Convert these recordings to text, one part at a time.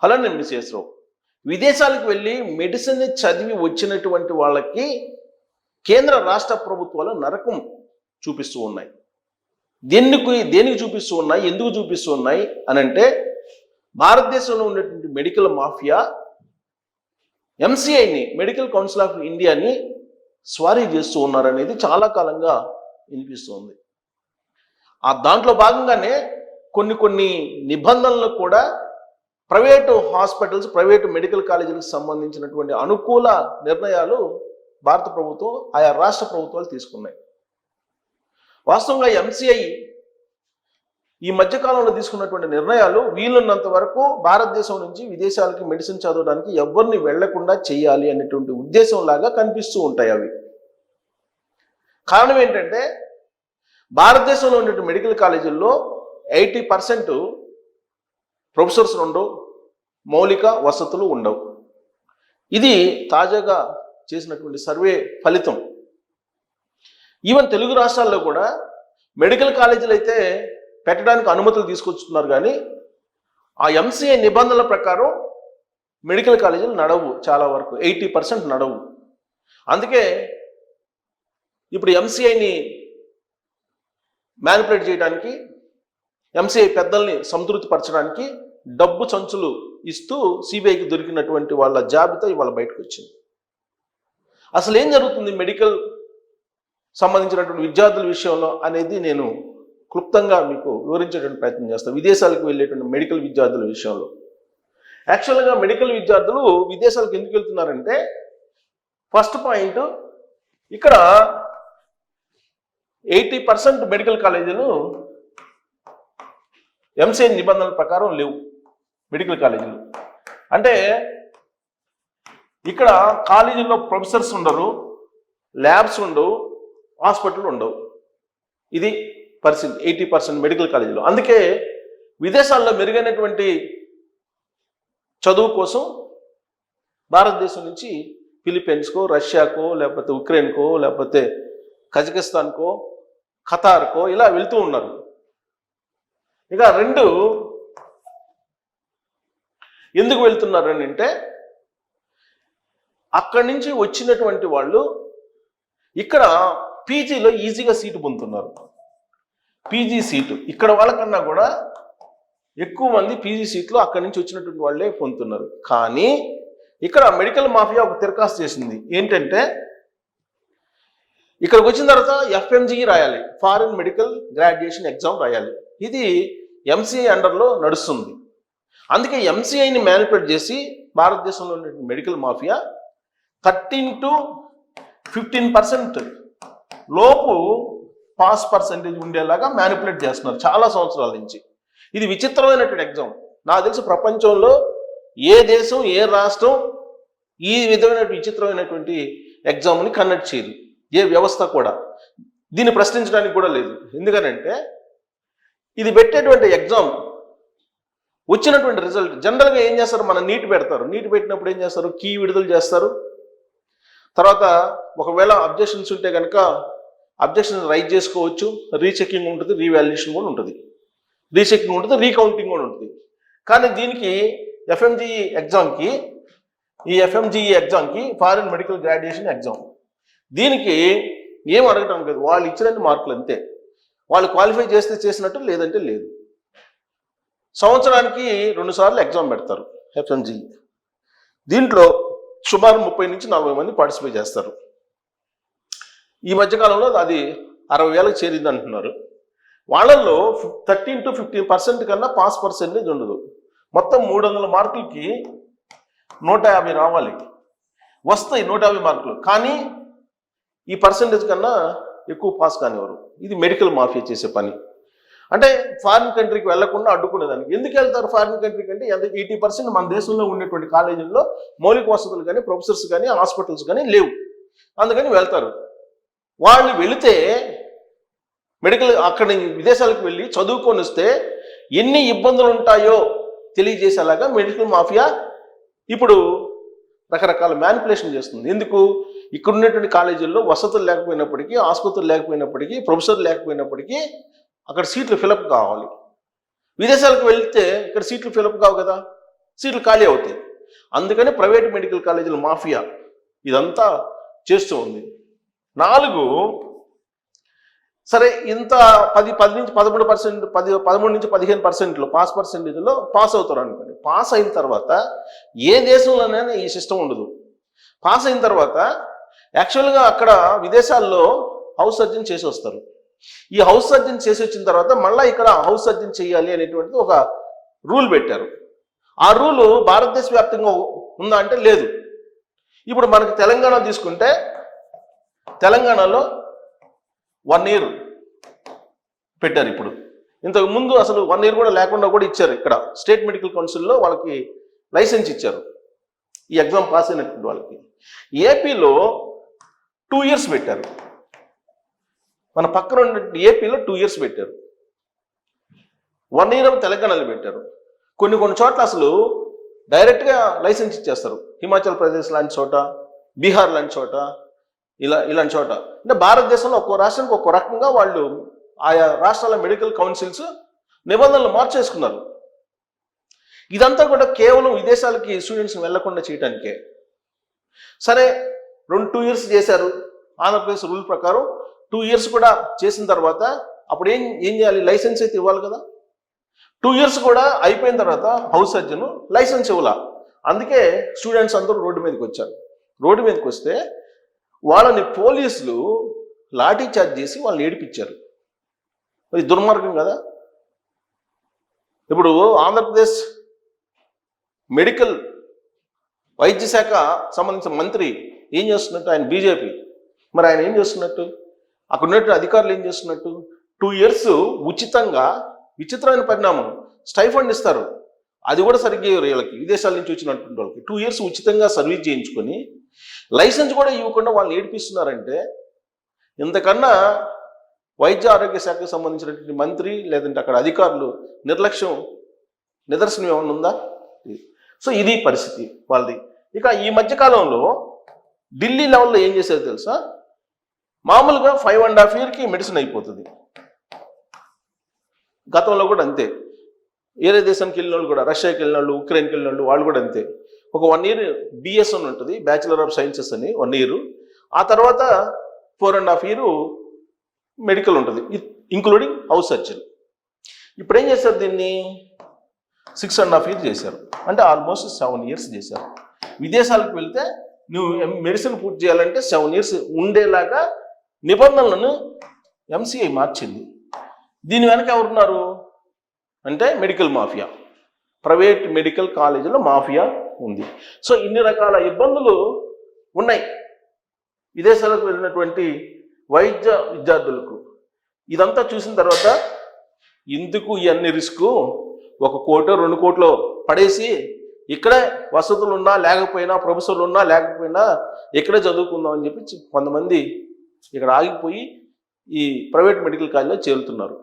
Hello, నేను miss రావు. విదేశాలకు వెళ్ళి మెడిసిన్ చదివి వచ్చినటువంటి వాళ్ళకి కేంద్ర రాష్ట్ర ప్రభుత్వాలు నరకం చూపిస్తూ ఉన్నాయి. దేనికి చూపిస్తూ ఉన్నాయి, ఎందుకు చూపిస్తూ ఉన్నాయి అని అంటే, భారతదేశంలో ఉన్నటువంటి మెడికల్ మాఫియా ఎంసీఐని, మెడికల్ కౌన్సిల్ ఆఫ్ ఇండియాని స్వారీ చేస్తూ ఉన్నారనేది చాలా కాలంగా వినిపిస్తుంది. దాంట్లో భాగంగానే కొన్ని నిబంధనలు కూడా ప్రైవేటు హాస్పిటల్స్, ప్రైవేటు మెడికల్ కాలేజీలకు సంబంధించినటువంటి అనుకూల నిర్ణయాలు భారత ప్రభుత్వం, ఆయా రాష్ట్ర ప్రభుత్వాలు తీసుకున్నాయి. వాస్తవంగా ఎంసీఐ ఈ మధ్యకాలంలో తీసుకున్నటువంటి నిర్ణయాలు వీలున్నంత వరకు భారతదేశం నుంచి విదేశాలకి మెడిసిన్ చదవడానికి ఎవరిని వెళ్లకుండా చేయాలి అనేటువంటి ఉద్దేశం లాగా కనిపిస్తూ ఉంటాయి. అవి కారణం ఏంటంటే, భారతదేశంలో ఉన్నటువంటి మెడికల్ కాలేజీల్లో 80% ప్రొఫెసర్స్ ఉండవు, మౌలిక వసతులు ఉండవు. ఇది తాజాగా చేసినటువంటి సర్వే ఫలితం. ఈవెన్ తెలుగు రాష్ట్రాల్లో కూడా మెడికల్ కాలేజీలు అయితే పెట్టడానికి అనుమతులు తీసుకొస్తున్నారు, కానీ ఆ ఎంసీఐ నిబంధనల ప్రకారం మెడికల్ కాలేజీలు నడవు. చాలా వరకు 80% నడవు. అందుకే ఇప్పుడు ఎంసీఐని మ్యానిపులేట్ చేయడానికి, ఎంసీఐ పెద్దల్ని సంతృప్తిపరచడానికి డబ్బు సంచులు ఇస్తూ సిబిఐకి దొరికినటువంటి వాళ్ళ జాబితా ఇవాళ బయటకు వచ్చింది. అసలు ఏం జరుగుతుంది మెడికల్ సంబంధించినటువంటి విద్యార్థుల విషయంలో అనేది నేను క్లుప్తంగా మీకు వివరించేటువంటి ప్రయత్నం చేస్తాను. విదేశాలకు వెళ్ళేటువంటి మెడికల్ విద్యార్థుల విషయంలో యాక్చువల్గా మెడికల్ విద్యార్థులు విదేశాలకు ఎందుకు వెళ్తున్నారంటే, ఫస్ట్ పాయింట్, ఇక్కడ 80% మెడికల్ కాలేజీలు ఎంసీఐ నిబంధనల ప్రకారం లేవు. మెడికల్ కాలేజీలు అంటే ఇక్కడ కాలేజీల్లో ప్రొఫెసర్స్ ఉండరు, ల్యాబ్స్ ఉండవు, హాస్పిటల్ ఉండవు. ఇది పరిస్థితి 80% మెడికల్ కాలేజీలో. అందుకే విదేశాల్లో మెరుగైనటువంటి చదువు కోసం భారతదేశం నుంచి ఫిలిప్పీన్స్కో, రష్యాకో, లేకపోతే ఉక్రెయిన్కో, లేకపోతే కజకిస్తాన్కో, ఖతార్కో ఇలా వెళ్తూ ఉన్నారు. ఇక రెండు, ఎందుకు వెళ్తున్నారు అని అంటే, అక్కడి నుంచి వచ్చినటువంటి వాళ్ళు ఇక్కడ పీజీలో ఈజీగా సీటు పొందుతున్నారు. పీజీ సీటు ఇక్కడ వాళ్ళకన్నా కూడా ఎక్కువ మంది పీజీ సీట్లు అక్కడి నుంచి వచ్చినటువంటి వాళ్ళే పొందుతున్నారు. కానీ ఇక్కడ మెడికల్ మాఫియా ఒక తిరకాసు చేసింది. ఏంటంటే, ఇక్కడికి వచ్చిన తర్వాత ఎఫ్ఎంజీ రాయాలి, ఫారిన్ మెడికల్ గ్రాడ్యుయేషన్ ఎగ్జామ్ రాయాలి. ఇది ఎంసీఐ అండర్లో నడుస్తుంది. అందుకే ఎంసీఐని మ్యానిపులేట్ చేసి భారతదేశంలో ఉన్న మెడికల్ మాఫియా 13 to 15% లోపు పాస్ పర్సెంటేజ్ ఉండేలాగా మ్యానిపులేట్ చేస్తున్నారు చాలా సంవత్సరాల నుంచి. ఇది విచిత్రమైనటువంటి ఎగ్జామ్. నాకు తెలిసి ప్రపంచంలో ఏ దేశం, ఏ రాష్ట్రం ఈ విధమైన విచిత్రమైనటువంటి ఎగ్జామ్ని కండక్ట్ చేయదు. ఏ వ్యవస్థ కూడా దీన్ని ప్రశ్నించడానికి కూడా లేదు. ఎందుకనంటే, ఇది పెట్టేటువంటి ఎగ్జామ్ వచ్చినటువంటి రిజల్ట్ జనరల్గా ఏం చేస్తారు, మన నీట్ పెడతారు. నీట్ పెట్టినప్పుడు ఏం చేస్తారు, కీ విడుదల చేస్తారు. తర్వాత ఒకవేళ అబ్జెక్షన్స్ ఉంటే కనుక అబ్జెక్షన్ రైజ్ చేసుకోవచ్చు. రీచెకింగ్ ఉంటుంది, రీవాల్యుయేషన్ కూడా ఉంటుంది, రీచెకింగ్ ఉంటుంది, రీకౌంటింగ్ కూడా ఉంటుంది. కానీ దీనికి ఎఫ్ఎంజీఈ ఎగ్జామ్కి ఫారిన్ మెడికల్ గ్రాడ్యుయేషన్ ఎగ్జామ్, దీనికి ఏం అడగటం లేదు. వాళ్ళు ఇచ్చినట్టు మార్కులు అంతే. వాళ్ళు క్వాలిఫై చేస్తే చేసినట్టు, లేదంటే లేదు. సంవత్సరానికి 2 సార్లు ఎగ్జామ్ పెడతారు ఎఫ్ఎంజీఈ. దీంట్లో సుమారు 30 నుంచి 40 మంది పార్టిసిపేట్ చేస్తారు. ఈ మధ్యకాలంలో అది 60,000కి చేరింది అంటున్నారు. వాళ్ళల్లో 13 to 15% కన్నా పాస్ పర్సెంటేజ్ ఉండదు. మొత్తం 300 మార్కులకి 150 రావాలి. వస్తాయి 150 మార్కులు, కానీ ఈ పర్సెంటేజ్ కన్నా ఎక్కువ పాస్ కానివారు. ఇది మెడికల్ మాఫియా చేసే పని. అంటే ఫారిన్ కంట్రీకి వెళ్లకుండా అడ్డుకునేదానికి. ఎందుకు వెళ్తారు ఫారిన్ కంట్రీకి అంటే, 80% మన దేశంలో ఉండేటువంటి కాలేజీల్లో మౌలిక వసతులు కానీ, ప్రొఫెసర్స్ కానీ, హాస్పిటల్స్ కానీ లేవు. అందుకని వెళ్తారు. వాళ్ళు వెళితే మెడికల్ అక్కడ విదేశాలకు వెళ్ళి చదువుకొని వస్తే ఎన్ని ఇబ్బందులు ఉంటాయో తెలియజేసేలాగా మెడికల్ మాఫియా ఇప్పుడు రకరకాల మ్యానిపులేషన్ చేస్తుంది. ఎందుకు, ఇక్కడ ఉన్నటువంటి కాలేజీల్లో వసతులు లేకపోయినప్పటికీ, ఆసుపత్రులు లేకపోయినప్పటికీ, ప్రొఫెసర్లు లేకపోయినప్పటికీ అక్కడ సీట్లు ఫిలప్ కావాలి. విదేశాలకు వెళ్తే ఇక్కడ సీట్లు ఫిలప్ కావు కదా. సీట్లు ఖాళీ అవుతాయి. అందుకని ప్రైవేట్ మెడికల్ కాలేజీల మాఫియా ఇదంతా చేస్తూ ఉంది. 4, సరే ఇంత 10 నుంచి 13%, 13 నుంచి 15% పాస్ పర్సెంటేజ్లో పాస్ అవుతారు అనుకోండి. పాస్ అయిన తర్వాత ఏ దేశంలోనైనా ఈ సిస్టమ్ ఉండదు. పాస్ అయిన తర్వాత యాక్చువల్గా అక్కడ విదేశాల్లో హౌస్ సర్జన్ చేసి వస్తారు. ఈ హౌస్ సర్జన్ చేసి వచ్చిన తర్వాత మళ్ళీ ఇక్కడ హౌస్ సర్జన్ చేయాలి అనేటువంటిది ఒక రూల్ పెట్టారు. ఆ రూలు భారతదేశ వ్యాప్తంగా ఉందా అంటే లేదు. ఇప్పుడు మనకి తెలంగాణ తీసుకుంటే తెలంగాణలో 1 ఇయర్ పెట్టారు. ఇప్పుడు ఇంతకు ముందు అసలు 1 ఇయర్ కూడా లేకుండా కూడా ఇచ్చారు. ఇక్కడ స్టేట్ మెడికల్ కౌన్సిల్లో వాళ్ళకి లైసెన్స్ ఇచ్చారు ఈ ఎగ్జామ్ పాస్ అయినటువంటి వాళ్ళకి. ఏపీలో 2 ఇయర్స్ పెట్టారు. మన పక్కన ఉన్న ఏపీలో 2 ఇయర్స్ పెట్టారు. 1 ఇయర్ తెలంగాణలో పెట్టారు. కొన్ని చోట్ల అసలు డైరెక్ట్గా లైసెన్స్ ఇచ్చేస్తారు. హిమాచల్ ప్రదేశ్ లాంటి చోట, బీహార్ లాంటి చోట, ఇలాంటి చోట. అంటే భారతదేశంలో ఒక్కో రాష్ట్రానికి ఒక్కో రకంగా వాళ్ళు ఆయా రాష్ట్రాల మెడికల్ కౌన్సిల్స్ నిబంధనలు మార్చేసుకున్నారు. ఇదంతా కూడా కేవలం విదేశాలకి స్టూడెంట్స్ వెళ్లకుండా చేయడానికే. సరే 2 ఇయర్స్ చేశారు. ఆంధ్రప్రదేశ్ రూల్ ప్రకారం 2 ఇయర్స్ కూడా చేసిన తర్వాత అప్పుడు ఏం చేయాలి? లైసెన్స్ అయితే ఇవ్వాలి కదా. 2 ఇయర్స్ కూడా అయిపోయిన తర్వాత హౌస్ సర్జన్ లైసెన్స్ ఇవ్వాల. అందుకే స్టూడెంట్స్ అందరూ రోడ్డు మీదకి వచ్చారు. రోడ్డు మీదకి వస్తే వాళ్ళని పోలీసులు లాఠీ చార్జ్ చేసి వాళ్ళని ఏడిపించారు. అది దుర్మార్గం కదా. ఇప్పుడు ఆంధ్రప్రదేశ్ మెడికల్ వైద్య శాఖ సంబంధించిన మంత్రి ఏం చేస్తున్నట్టు? ఆయన బీజేపీ. మరి ఆయన ఏం చేస్తున్నట్టు? అక్కడ ఉన్నట్టు అధికారులు ఏం చేస్తున్నట్టు? 2 ఇయర్స్ ఉచితంగా, విచిత్రమైన పరిణామం, స్టైఫండ్ ఇస్తారు. అది కూడా సరిగ్గా వీళ్ళకి విదేశాల నుంచి వచ్చినటువంటి వాళ్ళకి 2 ఇయర్స్ ఉచితంగా సర్వీస్ చేయించుకొని లైసెన్స్ కూడా ఇవ్వకుండా వాళ్ళని ఏడిపిస్తున్నారంటే ఇంతకన్నా వైద్య ఆరోగ్య శాఖకు సంబంధించినటువంటి మంత్రి లేదంటే అక్కడ అధికారులు నిర్లక్ష్యం నిదర్శనం ఏమైనా ఉందా? సో ఇది పరిస్థితి వాళ్ళది. ఇక ఈ మధ్యకాలంలో ఢిల్లీ లెవెల్లో ఏం చేసేది తెలుసా? మామూలుగా 5.5 ఇయర్కి మెడిసిన్ అయిపోతుంది. గతంలో కూడా అంతే. వేరే దేశానికి వెళ్ళిన వాళ్ళు కూడా, రష్యాకి వెళ్ళిన వాళ్ళు, ఉక్రెయిన్కి వెళ్ళిన వాళ్ళు, వాళ్ళు కూడా అంతే. ఒక 1 ఇయర్ బిఎస్ అని ఉంటుంది, బ్యాచిలర్ ఆఫ్ సైన్సెస్ అని 1 ఇయర్. ఆ తర్వాత 4.5 ఇయర్ మెడికల్ ఉంటుంది, ఇంక్లూడింగ్ హౌస్ సర్జన్. ఇప్పుడు ఏం చేశారు? దీన్ని 6.5 ఇయర్ చేశారు. అంటే ఆల్మోస్ట్ 7 ఇయర్స్ చేశారు. విదేశాలకు వెళ్తే నువ్వు మెడిసిన్ పూర్తి చేయాలంటే 7 ఇయర్స్ ఉండేలాగా నిబంధనలను ఎంసీఐ మార్చింది. దీని వెనక ఎవరున్నారు అంటే మెడికల్ మాఫియా, ప్రైవేట్ మెడికల్ కాలేజీలో మాఫియా ఉంది. సో ఇన్ని రకాల ఇబ్బందులు ఉన్నాయి విదేశాలకు వెళ్ళినటువంటి వైద్య విద్యార్థులకు. ఇదంతా చూసిన తర్వాత ఎందుకు ఇవన్నీ రిస్కు? 1 కోటో 2 కోట్లో పడేసి ఇక్కడే వసతులు ఉన్నా లేకపోయినా, ప్రొఫెసర్లు ఉన్నా లేకపోయినా ఇక్కడే చదువుకుందాం అని చెప్పి కొంతమంది ఇక్కడ ఆగిపోయి ఈ ప్రైవేట్ మెడికల్ కాలేజీలో చేరుతున్నారు.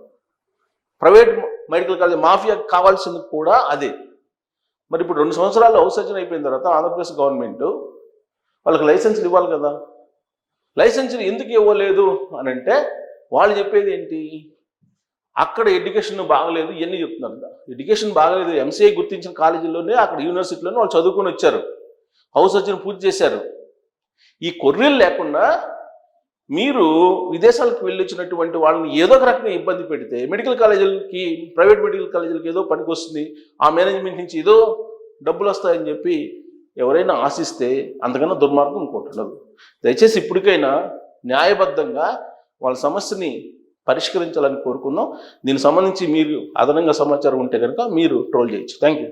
ప్రైవేట్ మెడికల్ కాలేజ్ మాఫియా కావాల్సింది కూడా అదే. మరి ఇప్పుడు 2 సంవత్సరాలు హౌస్ సర్జన్ అయిపోయిన తర్వాత ఆంధ్రప్రదేశ్ గవర్నమెంట్ వాళ్ళకి లైసెన్సులు ఇవ్వాలి కదా. లైసెన్సులు ఎందుకు ఇవ్వలేదు అని అంటే వాళ్ళు చెప్పేది ఏంటి? అక్కడ ఎడ్యుకేషన్ బాగలేదు, ఇవన్నీ చెప్తున్నారు. ఎడ్యుకేషన్ బాగలేదు, ఎంసీఐ గుర్తించిన కాలేజీల్లోనే, అక్కడ యూనివర్సిటీలోనే వాళ్ళు చదువుకొని వచ్చారు, హౌస్ సర్జన్ పూర్తి చేశారు. ఈ కొర్రీలు లేకుండా మీరు విదేశాలకు వెళ్ళి వచ్చినటువంటి వాళ్ళని ఏదో ఒక రకంగా ఇబ్బంది పెడితే మెడికల్ కాలేజీలకి, ప్రైవేట్ మెడికల్ కాలేజీలకి ఏదో పనికి వస్తుంది, ఆ మేనేజ్మెంట్ నుంచి ఏదో డబ్బులు వస్తాయని చెప్పి ఎవరైనా ఆశిస్తే అంతకన్నా దుర్మార్గం ఇంకోటి ఉండదు. దయచేసి ఇప్పటికైనా న్యాయబద్ధంగా వాళ్ళ సమస్యని పరిష్కరించాలని కోరుకుందాం. దీనికి సంబంధించి మీరు అదనంగా సమాచారం ఉంటే కనుక మీరు ట్రోల్ చేయొచ్చు. Thank you.